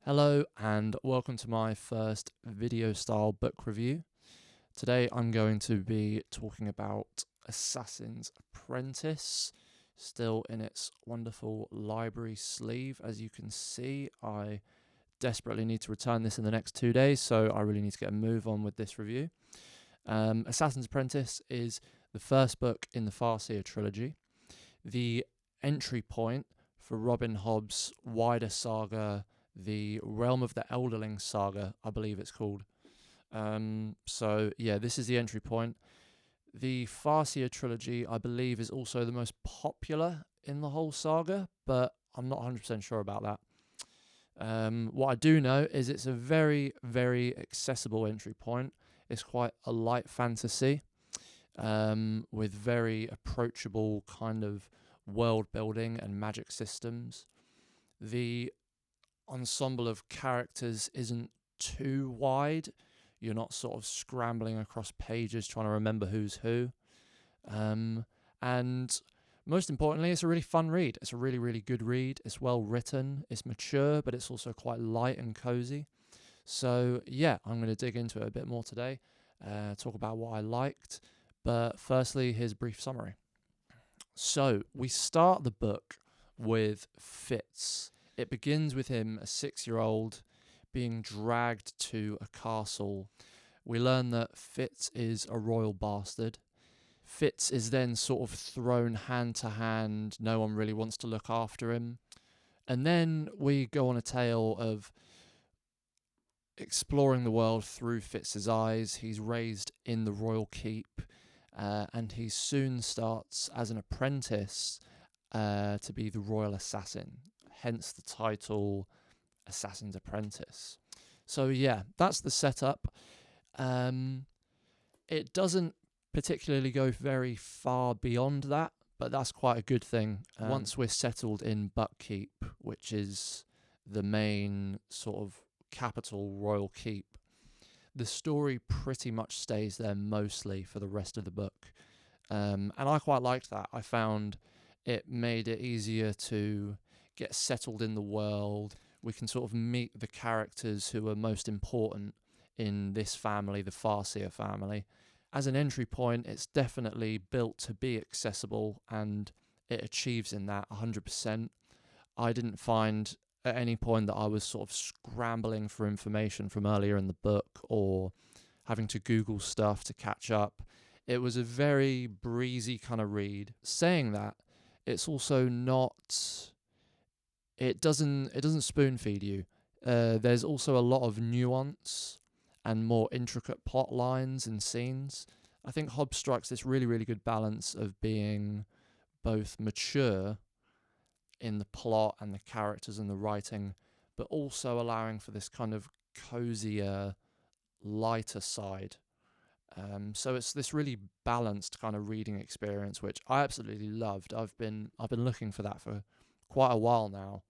Hello and welcome to my first video style book review. Today I'm going to be talking about Assassin's Apprentice, still in its wonderful library sleeve. As you can see, I desperately need to return this in the next 2 days, so I really need to get a move on with this review. Assassin's Apprentice is the first book in the Farseer Trilogy, the entry point for Robin Hobbs' wider saga, the Realm of the Elderlings saga, I believe it's called. This is the entry point. The Farseer Trilogy, I believe, is also the most popular in the whole saga, but I'm not 100% sure about that. What I do know is it's a very, very accessible entry point. It's quite a light fantasy with very approachable kind of world building and magic systems. The ensemble of characters isn't too wide. You're not sort of scrambling across pages trying to remember who's who. And most importantly, it's a really fun read. It's a really, really good read. It's well written. It's mature, but it's also quite light and cozy. So yeah, I'm going to dig into it a bit more today, talk about what I liked. But firstly, here's a brief summary. So we start the book with Fitz. It begins with him, a 6-year-old, being dragged to a castle. We learn that Fitz is a royal bastard. Fitz is then sort of thrown hand to hand. No one really wants to look after him. And then we go on a tale of exploring the world through Fitz's eyes. He's raised in the royal keep, and he soon starts as an apprentice to be the royal assassin. Hence the title Assassin's Apprentice. So yeah, that's the setup. It doesn't particularly go very far beyond that, but that's quite a good thing. Once we're settled in Buckkeep, which is the main sort of capital royal keep, the story pretty much stays there mostly for the rest of the book. And I quite liked that. I found it made it easier to get settled in the world. We can sort of meet the characters who are most important in this family, the Farseer family. As an entry point, it's definitely built to be accessible, and it achieves in that 100%. I didn't find at any point that I was sort of scrambling for information from earlier in the book or having to Google stuff to catch up. It was a very breezy kind of read. Saying that, it's also not... It doesn't spoon feed you. There's also a lot of nuance and more intricate plot lines and scenes. I think Hobbs strikes this really, really good balance of being both mature in the plot and the characters and the writing, but also allowing for this kind of cozier, lighter side. So it's this really balanced kind of reading experience, which I absolutely loved. I've been looking for that for quite a while now.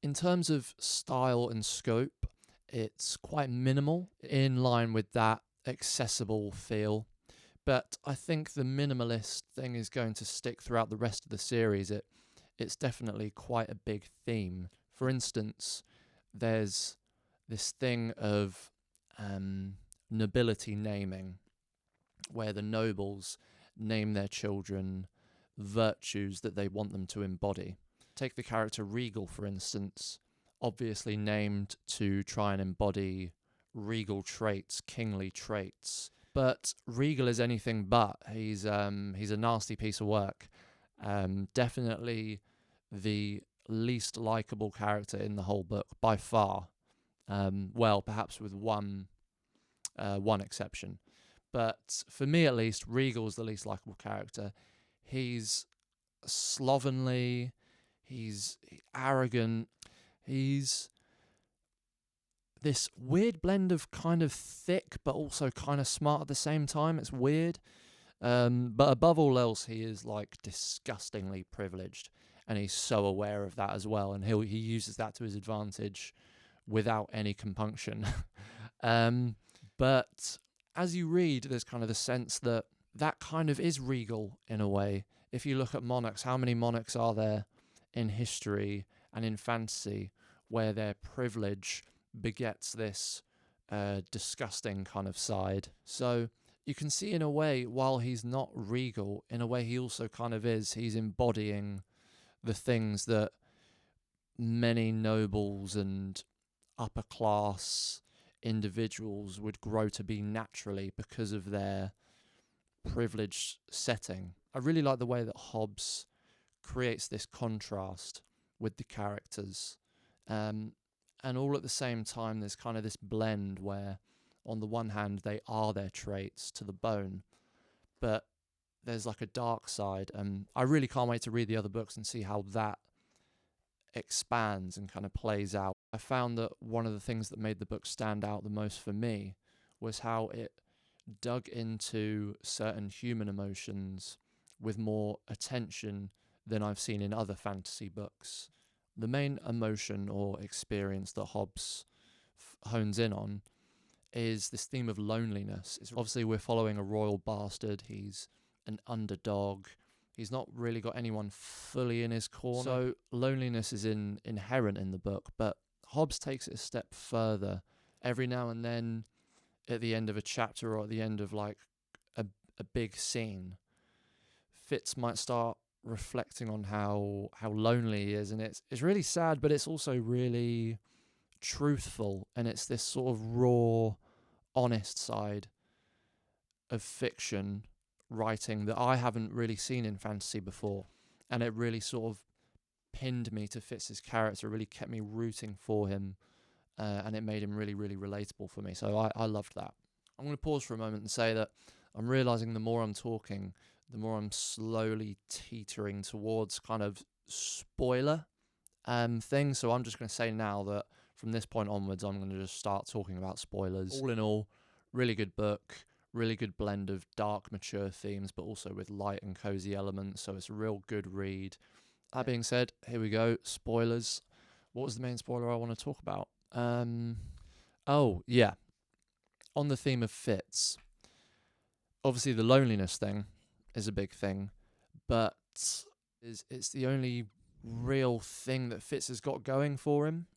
In terms of style and scope, it's quite minimal, in line with that accessible feel. But I think the minimalist thing is going to stick throughout the rest of the series. It's definitely quite a big theme. For instance, there's this thing of nobility naming, where the nobles name their children virtues that they want them to embody. Take the character Regal, for instance, obviously named to try and embody regal traits, kingly traits. But Regal is anything but. He's a nasty piece of work. Definitely the least likable character in the whole book by far. Well, perhaps with one exception. But for me, at least, Regal's the least likable character. He's slovenly. He's arrogant. He's this weird blend of kind of thick but also kind of smart at the same time. It's weird. But above all else, he is like disgustingly privileged, and he's so aware of that as well. And he uses that to his advantage without any compunction. But as you read, there's kind of the sense that kind of is Regal in a way. If you look at monarchs, how many monarchs are there in history and in fantasy where their privilege begets this disgusting kind of side. So you can see, in a way, while he's not regal, in a way he also kind of is. He's embodying the things that many nobles and upper class individuals would grow to be naturally because of their privileged setting. I really like the way that Hobbs creates this contrast with the characters, and all at the same time there's kind of this blend where on the one hand they are their traits to the bone, but there's like a dark side, and I really can't wait to read the other books and see how that expands and kind of plays out. I found that one of the things that made the book stand out the most for me was how it dug into certain human emotions with more attention than I've seen in other fantasy books. The main emotion or experience that Hobbs hones in on is this theme of loneliness. Obviously, we're following a royal bastard. He's an underdog. He's not really got anyone fully in his corner. So loneliness is inherent in the book, but Hobbs takes it a step further. Every now and then, at the end of a chapter or at the end of like a big scene, Fitz might start reflecting on how lonely he is, and it's really sad, but it's also really truthful, and it's this sort of raw, honest side of fiction writing that I haven't really seen in fantasy before, and it really sort of pinned me to Fitz's character, really kept me rooting for him, and it made him really, really relatable for me. So I loved that. I'm going to pause for a moment and say that I'm realising the more I'm talking, the more I'm slowly teetering towards kind of spoiler thing. So I'm just going to say now that from this point onwards, I'm going to just start talking about spoilers. All in all, really good book, really good blend of dark, mature themes, but also with light and cozy elements. So it's a real good read. That being said, here we go. Spoilers. What was the main spoiler I want to talk about? Oh, yeah. On the theme of Fitz, obviously the loneliness thing is a big thing, but it's the only real thing that Fitz has got going for him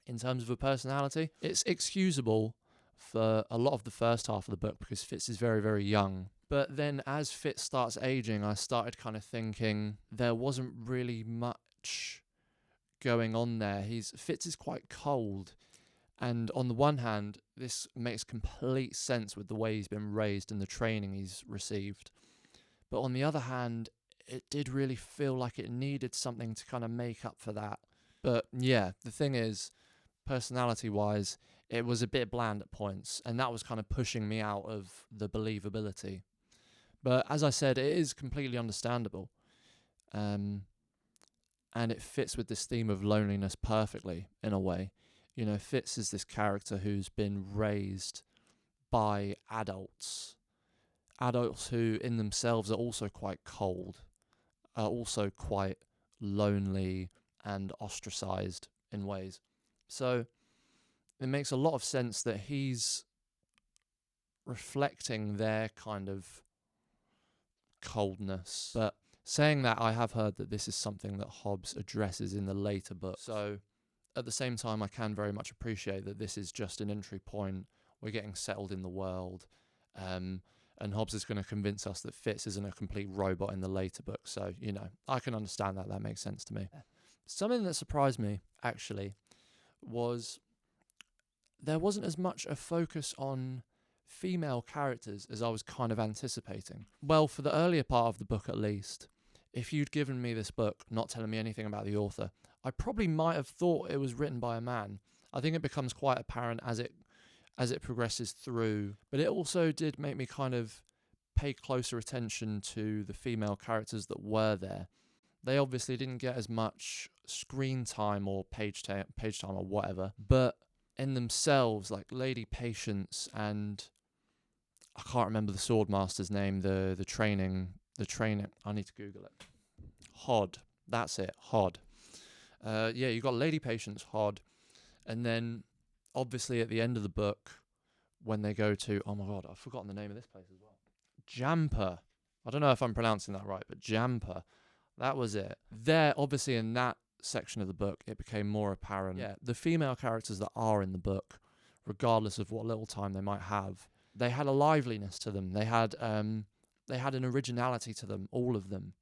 in terms of a personality. It's excusable for a lot of the first half of the book because Fitz is very, very young. But then as Fitz starts aging, I started kind of thinking there wasn't really much going on there. Fitz is quite cold. And on the one hand, this makes complete sense with the way he's been raised and the training he's received. But on the other hand, it did really feel like it needed something to kind of make up for that. But yeah, the thing is, personality-wise, it was a bit bland at points, and that was kind of pushing me out of the believability. But as I said, it is completely understandable. And it fits with this theme of loneliness perfectly, in a way. You know, Fitz is this character who's been raised by adults who in themselves are also quite cold, are also quite lonely and ostracized in ways. So it makes a lot of sense that he's reflecting their kind of coldness. But saying that, I have heard that this is something that Hobbs addresses in the later books. So at the same time, I can very much appreciate that this is just an entry point. We're getting settled in the world. And Hobbs is going to convince us that Fitz isn't a complete robot in the later books. So, you know, I can understand that. That makes sense to me. Something that surprised me, actually, was there wasn't as much a focus on female characters as I was kind of anticipating. Well, for the earlier part of the book at least, if you'd given me this book, not telling me anything about the author, I probably might have thought it was written by a man. I think it becomes quite apparent as it progresses through, but it also did make me kind of pay closer attention to the female characters that were there. They obviously didn't get as much screen time or page time or whatever, but in themselves, like Lady Patience and I can't remember the Swordmaster's name, the training, I need to Google it. Hod, that's it, Hod. Yeah, you got Lady Patience, Hod, and then obviously at the end of the book, when they go to, oh my god, I've forgotten the name of this place as well. Jampa. I don't know if I'm pronouncing that right, but Jampa. That was it. There, obviously in that section of the book, it became more apparent. Yeah, the female characters that are in the book, regardless of what little time they might have, they had a liveliness to them. They had an originality to them, all of them.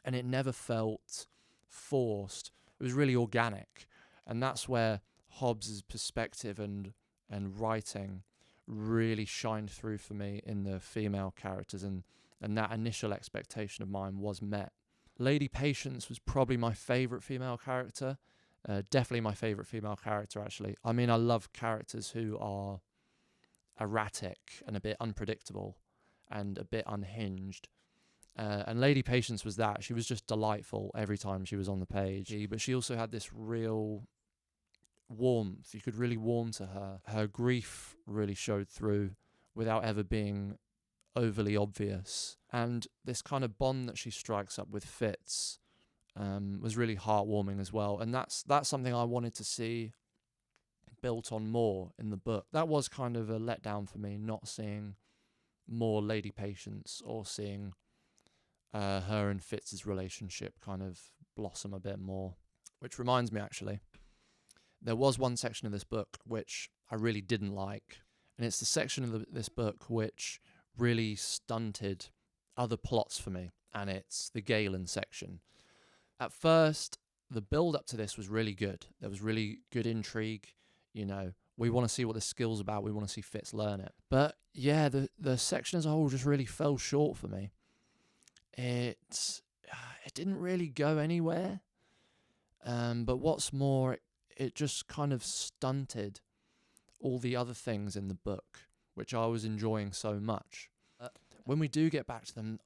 And it never felt forced. It was really organic. And that's where Hobbs's perspective and writing really shined through for me in the female characters, and that initial expectation of mine was met. Lady Patience was probably my favourite female character. Definitely my favourite female character, actually. I mean, I love characters who are erratic and a bit unpredictable and a bit unhinged. And Lady Patience was that. She was just delightful every time she was on the page. But she also had this real warmth. You could really warm to her. Her grief really showed through without ever being overly obvious. And this kind of bond that she strikes up with Fitz was really heartwarming as well. And that's something I wanted to see built on more in the book. That was kind of a letdown for me, not seeing more Lady Patience or seeing her and Fitz's relationship kind of blossom a bit more. Which reminds me, actually, there was one section of this book which I really didn't like, and it's the section of this book which really stunted other plots for me, and it's the Galen section. At first, the build-up to this was really good. There was really good intrigue. You know, we want to see what the skill's about. We want to see Fitz learn it. But yeah, the section as a whole just really fell short for me. It didn't really go anywhere. But what's more, it just kind of stunted all the other things in the book, which I was enjoying so much. When we do get back to them,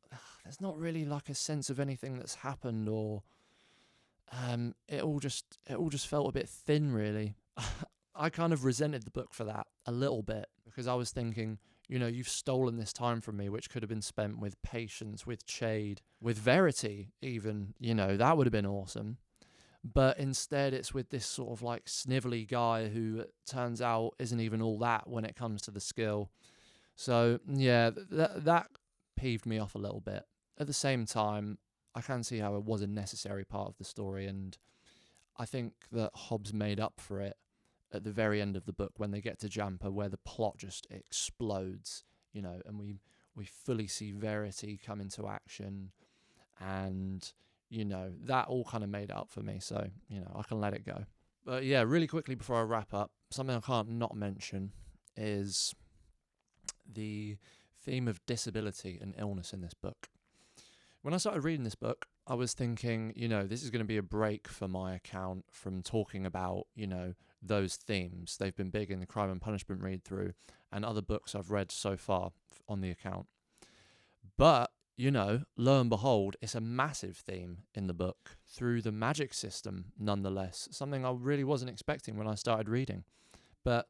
there's not really like a sense of anything that's happened, or it all just felt a bit thin, really. I kind of resented the book for that a little bit, because I was thinking, you know, you've stolen this time from me, which could have been spent with Patience, with Chade, with Verity even, you know, that would have been awesome. But instead it's with this sort of like snivelly guy who it turns out isn't even all that when it comes to the skill. So yeah, that peeved me off a little bit. At the same time, I can see how it was a necessary part of the story, and I think that Hobbs made up for it at the very end of the book when they get to Jampa, where the plot just explodes, you know, and we fully see Verity come into action, and, you know, that all kind of made it up for me, so, you know, I can let it go. But yeah, really quickly before I wrap up, something I can't not mention is the theme of disability and illness in this book. When I started reading this book, I was thinking, you know, this is going to be a break for my account from talking about, you know, those themes. They've been big in the Crime and Punishment read-through and other books I've read so far on the account. But, you know, lo and behold, it's a massive theme in the book through the magic system, nonetheless, something I really wasn't expecting when I started reading. But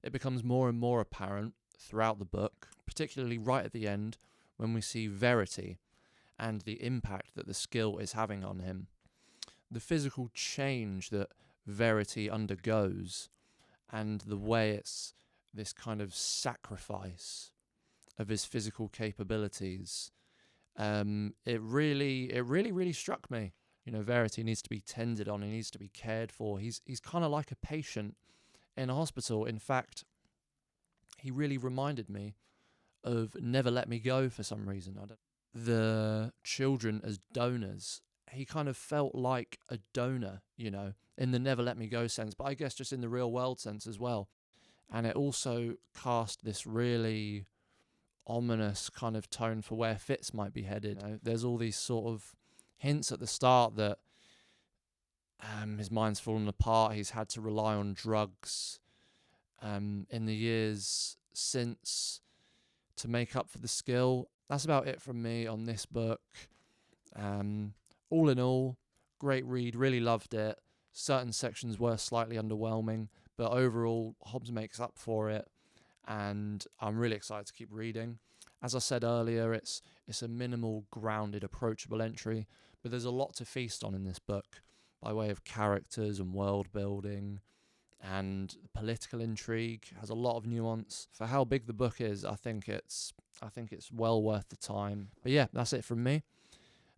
it becomes more and more apparent throughout the book, particularly right at the end when we see Verity and the impact that the skill is having on him. The physical change that Verity undergoes, and the way it's this kind of sacrifice of his physical capabilities, it really struck me. You know, Verity needs to be tended on, he needs to be cared for. He's kind of like a patient in a hospital. In fact, he really reminded me of Never Let Me Go for some reason. The children as donors, he kind of felt like a donor, you know, in the Never Let Me Go sense, but I guess just in the real world sense as well. And it also cast this really ominous kind of tone for where Fitz might be headed. You know, there's all these sort of hints at the start that his mind's fallen apart, he's had to rely on drugs in the years since to make up for the skill. That's about it from me on this book. All in all, great read, really loved it. Certain sections were slightly underwhelming, but overall, Hobbs makes up for it, and I'm really excited to keep reading. As I said earlier, it's a minimal, grounded, approachable entry, but there's a lot to feast on in this book by way of characters and world building, and political intrigue has a lot of nuance. For how big the book is, I think it's well worth the time. But yeah, that's it from me.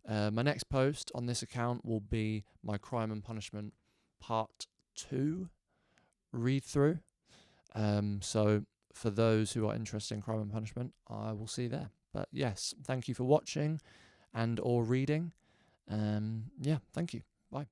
My next post on this account will be my Crime and Punishment Part 2 read through. So for those who are interested in Crime and Punishment, I will see you there. But yes, thank you for watching and or reading. Yeah, thank you. Bye.